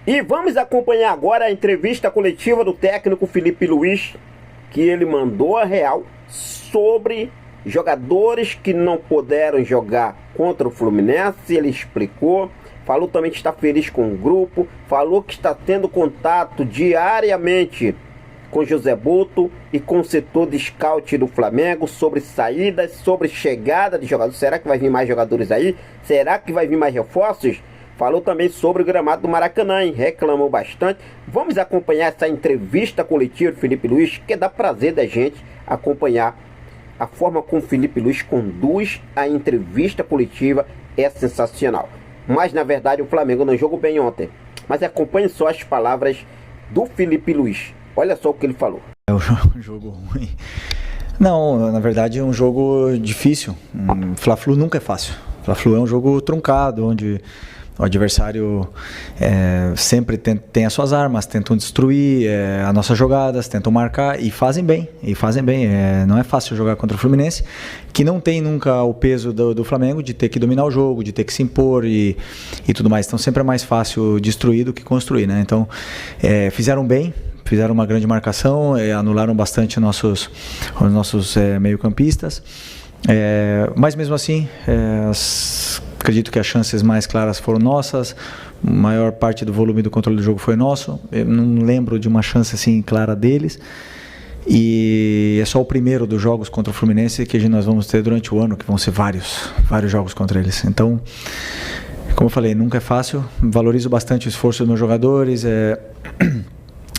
E vamos acompanhar agora a entrevista coletiva do técnico Felipe Luiz, que ele mandou a real sobre jogadores que não puderam jogar contra o Fluminense. Ele explicou, falou também que está feliz com o grupo, falou que está tendo contato diariamente com José Boto e com o setor de scout do Flamengo sobre saídas, sobre chegada de jogadores. Será que vai vir mais jogadores aí? Será que vai vir mais reforços? Falou também sobre o gramado do Maracanã, hein? Reclamou bastante. Vamos acompanhar essa entrevista coletiva do Felipe Luiz, que dá prazer da gente acompanhar a forma como o Felipe Luiz conduz a entrevista coletiva. É sensacional. Mas na verdade o Flamengo não jogou bem ontem. Mas acompanhe só as palavras do Felipe Luiz. Olha só o que ele falou. É um jogo ruim. Não, na verdade é um jogo difícil. Fla-Flu nunca é fácil. Fla-Flu é um jogo truncado, onde o adversário sempre tem as suas armas, tentam destruir as nossas jogadas, tentam marcar e fazem bem. Não é fácil jogar contra o Fluminense, que não tem nunca o peso do Flamengo de ter que dominar o jogo, de ter que se impor e tudo mais. Então sempre é mais fácil destruir do que construir, né? Então fizeram bem. Fizeram uma grande marcação, anularam bastante os nossos meio-campistas. Mas mesmo assim, acredito que as chances mais claras foram nossas. A maior parte do volume do controle do jogo foi nosso. Eu não lembro de uma chance assim clara deles. E é só o primeiro dos jogos contra o Fluminense que nós vamos ter durante o ano, que vão ser vários jogos contra eles. Então, como eu falei, nunca é fácil. Valorizo bastante o esforço dos meus jogadores.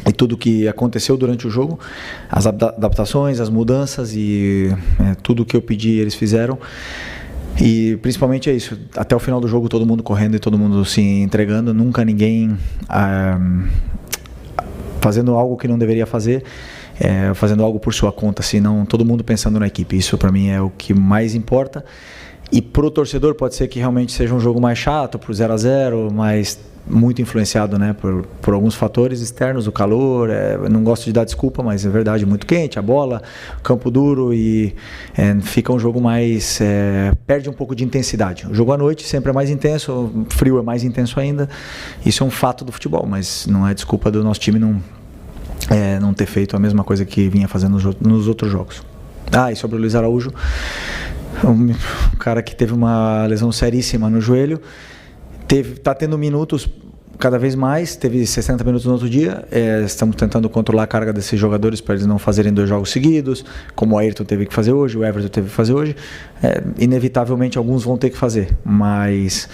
E tudo que aconteceu durante o jogo, as adaptações, as mudanças e tudo que eu pedi eles fizeram. E principalmente é isso, até o final do jogo todo mundo correndo e todo mundo se entregando, nunca ninguém fazendo algo que não deveria fazer, fazendo algo por sua conta, assim, não, todo mundo pensando na equipe. Isso para mim é o que mais importa. E pro torcedor pode ser que realmente seja um jogo mais chato, pro 0-0, mas muito influenciado, né, por alguns fatores externos, o calor, não gosto de dar desculpa, mas é verdade, muito quente, a bola, campo duro e fica um jogo mais, perde um pouco de intensidade. O jogo à noite sempre é mais intenso, o frio é mais intenso ainda, isso é um fato do futebol, mas não é desculpa do nosso time não ter feito a mesma coisa que vinha fazendo nos outros jogos. E sobre o Luiz Araújo, um cara que teve uma lesão seríssima no joelho, está tendo minutos cada vez mais, teve 60 minutos no outro dia. Estamos tentando controlar a carga desses jogadores para eles não fazerem 2 jogos seguidos, como o Ayrton teve que fazer hoje, o Everton teve que fazer hoje. Inevitavelmente alguns vão ter que fazer, mas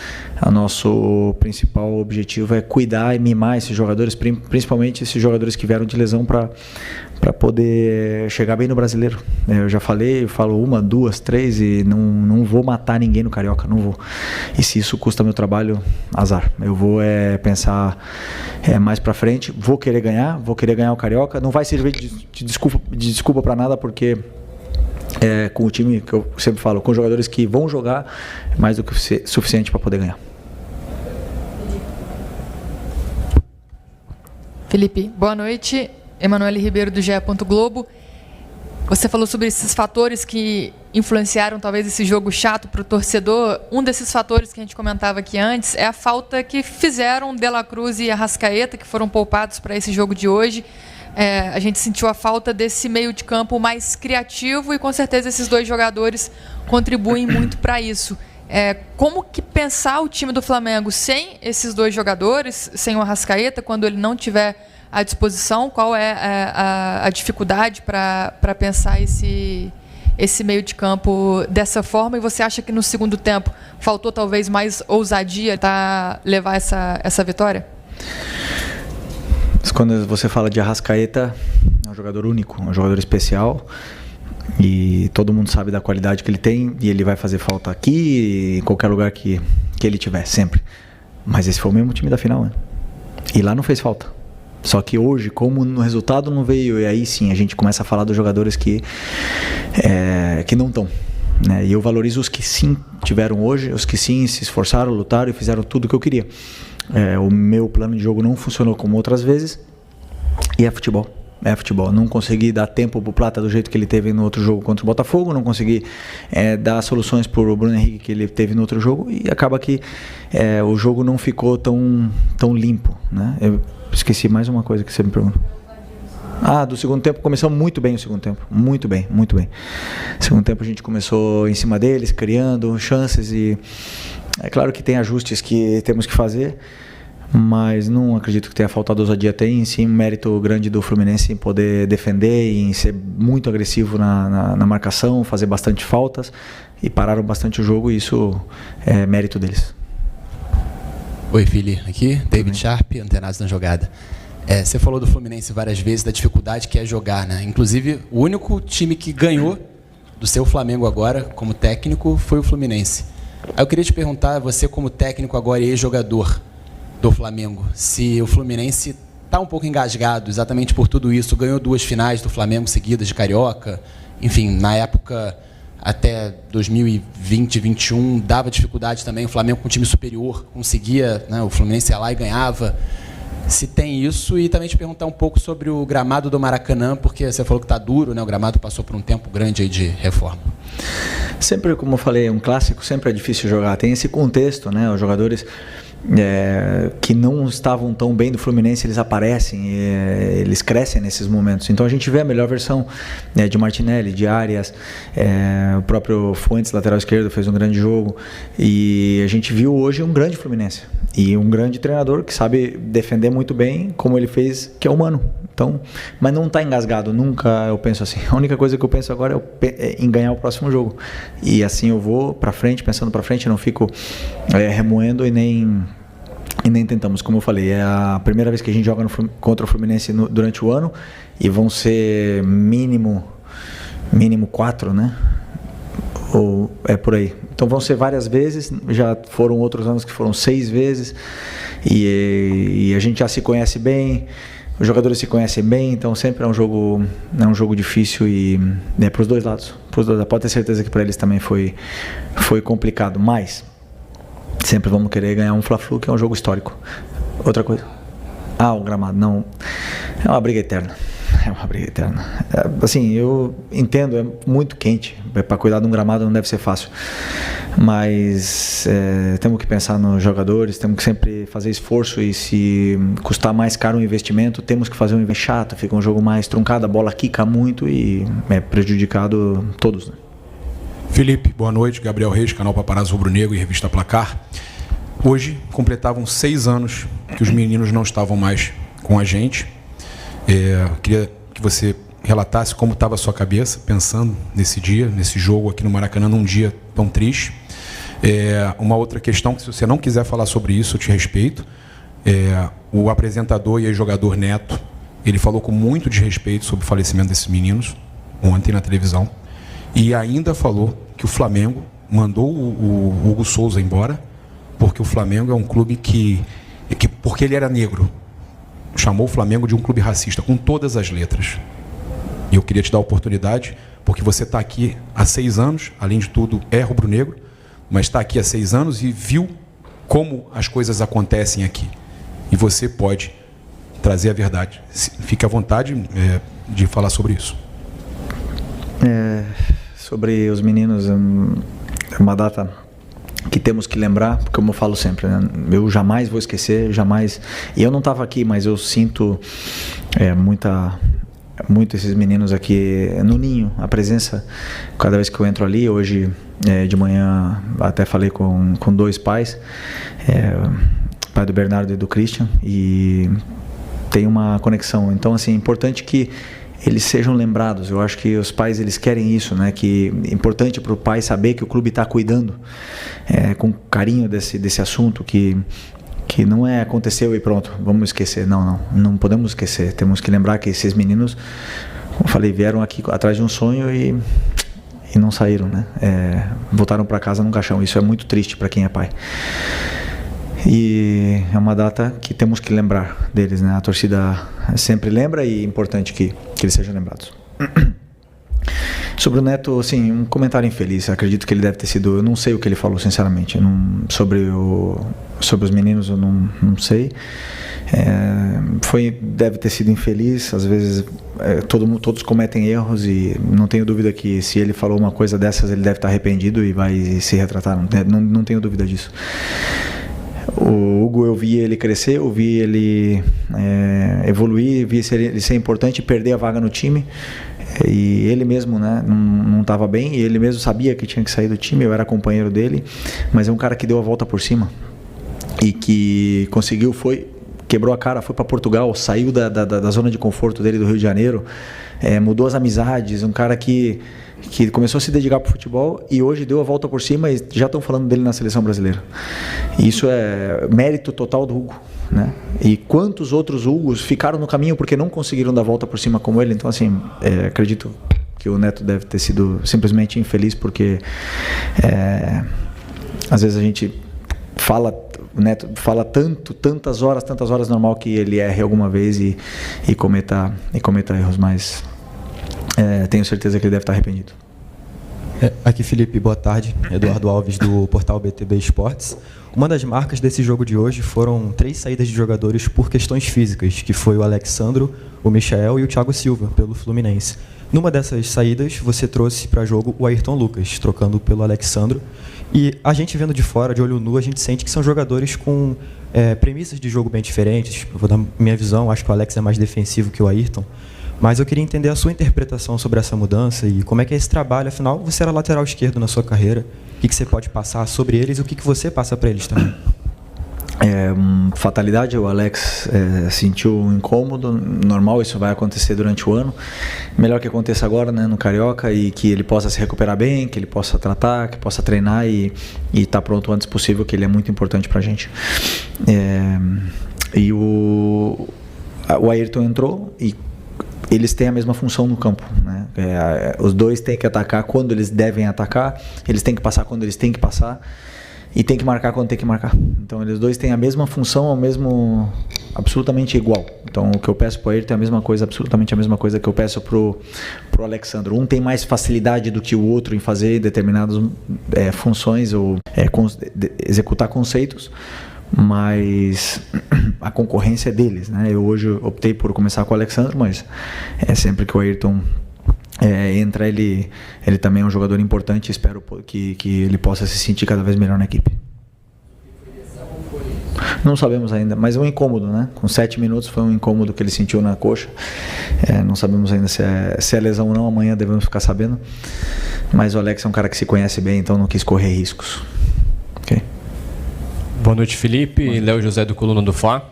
o nosso principal objetivo é cuidar e mimar esses jogadores, principalmente esses jogadores que vieram de lesão, para poder chegar bem no Brasileiro. Eu já falei, eu falo 1, 2, 3 e não vou matar ninguém no Carioca, não vou. E se isso custa meu trabalho, azar. Eu vou pensar mais pra frente, vou querer ganhar o Carioca, não vai servir de desculpa para nada, porque com o time que eu sempre falo, com jogadores que vão jogar, mais do que suficiente para poder ganhar. Felipe, boa noite. Emanuele Ribeiro, do GE. Globo. Você falou sobre esses fatores que influenciaram talvez esse jogo chato para o torcedor. Um desses fatores que a gente comentava aqui antes é a falta que fizeram De La Cruz e Arrascaeta, que foram poupados para esse jogo de hoje. A gente sentiu a falta desse meio de campo mais criativo e com certeza esses 2 jogadores contribuem muito para isso. Como que pensar o time do Flamengo sem esses 2 jogadores, sem o Arrascaeta, quando ele não tiver à disposição? Qual é a dificuldade para pensar esse meio de campo dessa forma? E você acha que no segundo tempo faltou talvez mais ousadia para levar essa vitória? Quando você fala de Arrascaeta, é um jogador único, um jogador especial, e todo mundo sabe da qualidade que ele tem, e ele vai fazer falta aqui, em qualquer lugar que ele tiver, sempre. Mas esse foi o mesmo time da final, né? E lá não fez falta. Só que hoje, como no resultado não veio, e aí sim a gente começa a falar dos jogadores que não estão, né? E eu valorizo os que sim tiveram hoje, os que sim se esforçaram, lutaram e fizeram tudo o que eu queria. O meu plano de jogo não funcionou como outras vezes, e é futebol. futebol. Não consegui dar tempo pro Plata do jeito que ele teve no outro jogo contra o Botafogo, não consegui dar soluções pro Bruno Henrique que ele teve no outro jogo, e acaba que o jogo não ficou tão limpo, né? Eu esqueci mais uma coisa que você me perguntou. Do segundo tempo, começamos muito bem o segundo tempo, muito bem. Segundo tempo a gente começou em cima deles, criando chances, e é claro que tem ajustes que temos que fazer, mas não acredito que tenha faltado ousadia. Tem sim um mérito grande do Fluminense em poder defender e em ser muito agressivo na marcação, fazer bastante faltas, e pararam bastante o jogo, e isso é mérito deles. Oi, Fili, aqui, David Sharp, Antenados na Jogada. Você falou do Fluminense várias vezes, da dificuldade que é jogar, né? Inclusive, o único time que ganhou do seu Flamengo agora, como técnico, foi o Fluminense. Aí eu queria te perguntar, você como técnico agora e ex-jogador do Flamengo, se o Fluminense está um pouco engasgado exatamente por tudo isso, ganhou 2 finais do Flamengo seguidas de Carioca, enfim, na época até 2020, 2021, dava dificuldade também, o Flamengo com um time superior conseguia, né, o Fluminense ia lá e ganhava. Se tem isso, e também te perguntar um pouco sobre o gramado do Maracanã, porque você falou que está duro, né? O gramado passou por um tempo grande aí de reforma. Sempre, como eu falei, um clássico sempre é difícil jogar. Tem esse contexto, né? Os jogadores que não estavam tão bem do Fluminense, eles aparecem, eles crescem nesses momentos. Então a gente vê a melhor versão de Martinelli, de Arias, o próprio Fuentes, lateral esquerdo, fez um grande jogo, e a gente viu hoje um grande Fluminense e um grande treinador que sabe defender muito bem, como ele fez, que é humano. Então, mas não está engasgado, nunca eu penso assim. A única coisa que eu penso agora é em ganhar o próximo jogo, e assim eu vou para frente, pensando para frente, não fico remoendo e nem tentamos. Como eu falei, é a primeira vez que a gente joga contra o Fluminense durante o ano, e vão ser mínimo 4, né? Ou é por aí. Então vão ser várias vezes, já foram outros anos que foram 6 vezes, e a gente já se conhece bem, os jogadores se conhecem bem, então sempre é um jogo difícil, e para os dois lados. Pode ter certeza que para eles também foi complicado, mas sempre vamos querer ganhar um Fla-Flu, que é um jogo histórico. Outra coisa. O gramado, não. É uma briga eterna. Assim, eu entendo, é muito quente. Para cuidar de um gramado não deve ser fácil. Mas temos que pensar nos jogadores, temos que sempre fazer esforço, e se custar mais caro o investimento, temos que fazer um investimento chato, fica um jogo mais truncado, a bola quica muito e é prejudicado todos, né? Felipe, boa noite. Gabriel Reis, canal Paparazzo Rubro Negro e Revista Placar. Hoje completavam 6 anos que os meninos não estavam mais com a gente. Queria que você relatasse como estava a sua cabeça pensando nesse dia, nesse jogo aqui no Maracanã, num dia tão triste. Uma outra questão, que se você não quiser falar sobre isso, eu te respeito. O apresentador e ex-jogador Neto, ele falou com muito desrespeito sobre o falecimento desses meninos ontem na televisão, e ainda falou que o Flamengo mandou o Hugo Souza embora porque o Flamengo é um clube que porque ele era negro, chamou o Flamengo de um clube racista, com todas as letras. E eu queria te dar a oportunidade, porque você está aqui há 6 anos, além de tudo é rubro-negro, mas está aqui há 6 anos e viu como as coisas acontecem aqui. E você pode trazer a verdade. Fique à vontade de falar sobre isso. Sobre os meninos, é uma data que temos que lembrar, porque como eu falo sempre, né? Eu jamais vou esquecer, jamais. E eu não estava aqui, mas eu sinto muito esses meninos aqui no ninho, a presença, cada vez que eu entro ali. Hoje de manhã até falei com 2 pais, pai do Bernardo e do Christian, e tem uma conexão. Então, assim, é importante que eles sejam lembrados. Eu acho que os pais, eles querem isso, né? Que é importante para o pai saber que o clube está cuidando com carinho desse assunto, que não aconteceu e pronto, vamos esquecer. Não podemos esquecer. Temos que lembrar que esses meninos, como eu falei, vieram aqui atrás de um sonho e não saíram, né? Voltaram para casa num caixão. Isso é muito triste para quem é pai. E é uma data que temos que lembrar deles, né? A torcida sempre lembra, e é importante que eles sejam lembrados. Sobre o Neto, assim, um comentário infeliz. Acredito que ele deve ter sido... Eu não sei o que ele falou, sinceramente. Sobre os meninos, eu não sei. deve ter sido infeliz, às vezes todos cometem erros e não tenho dúvida que se ele falou uma coisa dessas ele deve estar arrependido e vai se retratar, não tenho dúvida disso. O Hugo, eu vi ele crescer, eu vi ele evoluir, vi ele ser importante, perder a vaga no time, e ele mesmo, né, não estava bem, e ele mesmo sabia que tinha que sair do time, eu era companheiro dele, mas é um cara que deu a volta por cima e que conseguiu, quebrou a cara, foi para Portugal, saiu da zona de conforto dele do Rio de Janeiro, mudou as amizades, um cara que começou a se dedicar para o futebol e hoje deu a volta por cima e já estão falando dele na seleção brasileira. E isso é mérito total do Hugo, né? E quantos outros Hugos ficaram no caminho porque não conseguiram dar a volta por cima como ele. Então, assim, acredito que o Neto deve ter sido simplesmente infeliz porque às vezes a gente o Neto fala tantas horas normal que ele erre alguma vez e cometa erros, mas tenho certeza que ele deve estar arrependido. Aqui Felipe, boa tarde. Eduardo Alves do portal BTB Esportes. Uma das marcas desse jogo de hoje foram 3 saídas de jogadores por questões físicas, que foi o Alexandro, o Michael e o Thiago Silva, pelo Fluminense. Numa dessas saídas, você trouxe para jogo o Ayrton Lucas, trocando pelo Alexandro. E a gente vendo de fora, de olho nu, a gente sente que são jogadores com premissas de jogo bem diferentes. Eu vou dar minha visão, acho que o Alex é mais defensivo que o Ayrton. Mas eu queria entender a sua interpretação sobre essa mudança e como é que é esse trabalho. Afinal, você era lateral esquerdo na sua carreira. O que você pode passar sobre eles e o que você passa para eles também? Fatalidade, o Alex sentiu um incômodo, normal, isso vai acontecer durante o ano, melhor que aconteça agora, né, no Carioca, e que ele possa se recuperar bem, que ele possa tratar, que possa treinar e estar pronto o antes possível, que ele é muito importante pra gente. E o Ayrton entrou e eles têm a mesma função no campo, né? Os dois têm que atacar quando eles devem atacar, eles têm que passar quando eles têm que passar e tem que marcar quando tem que marcar. Então eles dois têm a mesma função, absolutamente igual. Então o que eu peço para ele tem a mesma coisa, absolutamente a mesma coisa que eu peço pro Alexandro. Um tem mais facilidade do que o outro em fazer determinadas funções ou executar conceitos, mas a concorrência é deles, né? Eu hoje optei por começar com o Alexandro, mas sempre que o Ayrton entra, ele também é um jogador importante. Espero que ele possa se sentir cada vez melhor na equipe. Não sabemos ainda, mas é um incômodo, né? Com 7 minutos foi um incômodo que ele sentiu na coxa. Não sabemos ainda se é lesão ou não, amanhã devemos ficar sabendo. Mas o Alex é um cara que se conhece bem, então não quis correr riscos. Ok? Boa noite, Felipe. Léo José do Coluna do Fla.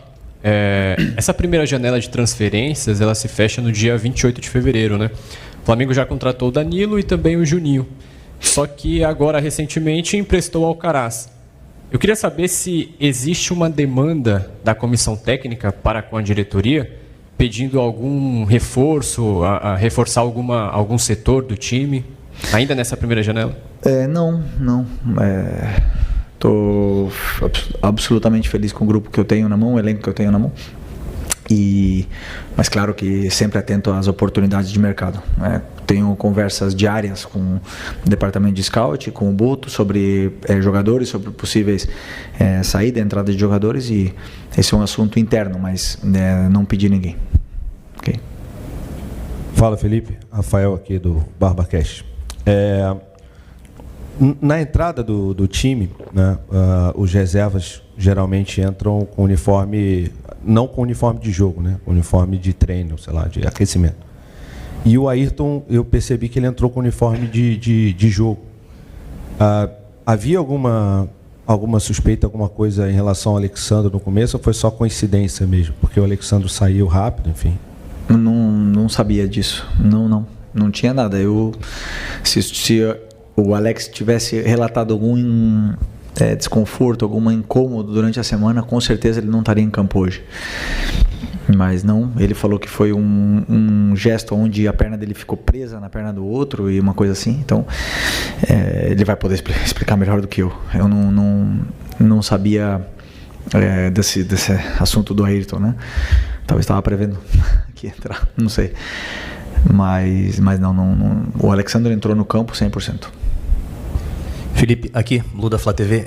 Essa primeira janela de transferências, ela se fecha no dia 28 de fevereiro, né? O Flamengo já contratou o Danilo e também o Juninho. Só que agora, recentemente, emprestou o Alcaraz. Eu queria saber se existe uma demanda da comissão técnica para com a diretoria, pedindo algum reforço, a reforçar algum setor do time, ainda nessa primeira janela? Não. Estou absolutamente feliz com o grupo que eu tenho na mão, o elenco que eu tenho na mão. Mas claro que sempre atento às oportunidades de mercado. Tenho conversas diárias com o departamento de scout, com o Buto, sobre jogadores, sobre possíveis saída e entrada de jogadores, e esse é um assunto interno, mas não pedi ninguém. Okay. Fala, Felipe. Rafael aqui do BarbaCast. Na entrada do time, né, os reservas geralmente entram com uniforme, não com uniforme de jogo, né, uniforme de treino, sei lá, de aquecimento. E o Ayrton, eu percebi que ele entrou com uniforme de jogo. Havia alguma suspeita, alguma coisa em relação ao Alexandro no começo, ou foi só coincidência mesmo? Porque o Alexandro saiu rápido, enfim. Não sabia disso. Não tinha nada. Se o Alex tivesse relatado algum desconforto, algum incômodo durante a semana, com certeza ele não estaria em campo hoje. Mas não, ele falou que foi um gesto onde a perna dele ficou presa na perna do outro e uma coisa assim. Então, ele vai poder explicar melhor do que eu. Eu não sabia desse assunto do Ayrton, né? Talvez estava prevendo que ia entrar, não sei. Mas não. O Alexandre entrou no campo 100%. Felipe, aqui, Lu da Flá TV.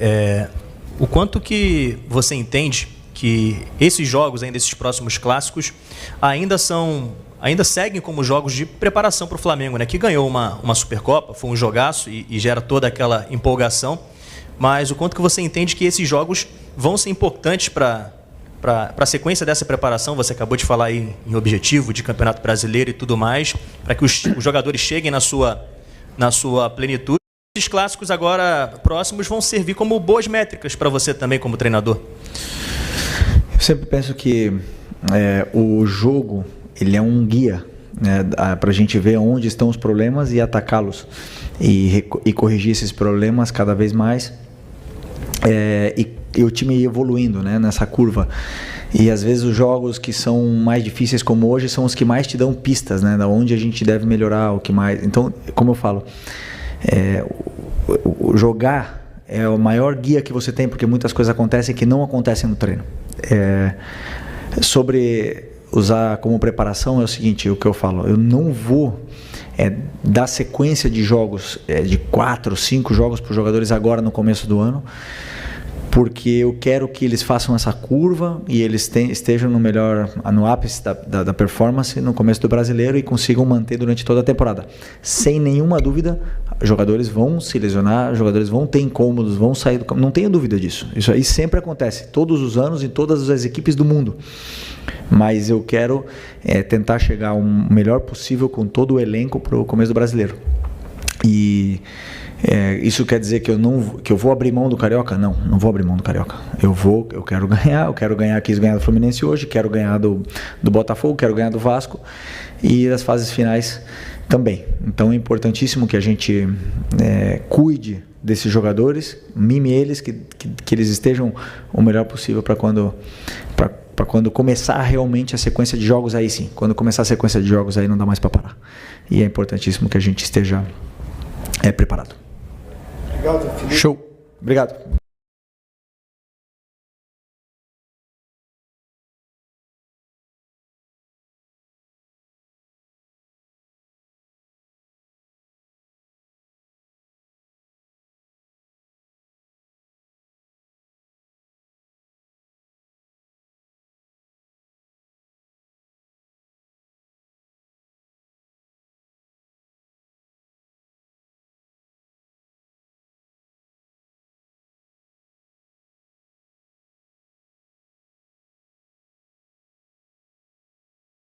O quanto que você entende que esses jogos, ainda esses próximos clássicos, ainda seguem como jogos de preparação para o Flamengo, né? Que ganhou uma Supercopa, foi um jogaço e gera toda aquela empolgação. Mas o quanto que você entende que esses jogos vão ser importantes para a sequência dessa preparação? Você acabou de falar aí em objetivo de Campeonato Brasileiro e tudo mais, para que os jogadores cheguem na sua plenitude. Esses clássicos agora próximos vão servir como boas métricas para você também como treinador? Eu sempre penso que o jogo ele é um guia, né, para a gente ver onde estão os problemas e atacá-los e corrigir esses problemas cada vez mais. E o time ir evoluindo, né, nessa curva. E às vezes os jogos que são mais difíceis como hoje são os que mais te dão pistas, né, da onde a gente deve melhorar, o que mais. Então, como eu falo, o jogar é o maior guia que você tem, porque muitas coisas acontecem que não acontecem no treino. Sobre usar como preparação é o seguinte, o que eu falo, eu não vou dar sequência de jogos, de 4, 5 jogos para os jogadores agora no começo do ano, porque eu quero que eles façam essa curva e eles estejam no ápice da performance no começo do Brasileiro e consigam manter durante toda a temporada. Sem nenhuma dúvida, jogadores vão se lesionar, jogadores vão ter incômodos, vão sair do campo, não tenha dúvida disso. Isso aí sempre acontece, todos os anos, em todas as equipes do mundo. Mas eu quero tentar chegar o melhor possível com todo o elenco para o começo do Brasileiro. E isso quer dizer que eu vou abrir mão do Carioca? Não vou abrir mão do Carioca. Eu quero ganhar, quis ganhar do Fluminense hoje, quero ganhar do Botafogo, quero ganhar do Vasco e das fases finais também. Então é importantíssimo que a gente cuide desses jogadores, mime eles, que eles estejam o melhor possível para quando começar realmente a sequência de jogos, aí sim. Quando começar a sequência de jogos, aí não dá mais para parar. E é importantíssimo que a gente esteja preparado. Obrigado, Felipe. Show. Obrigado.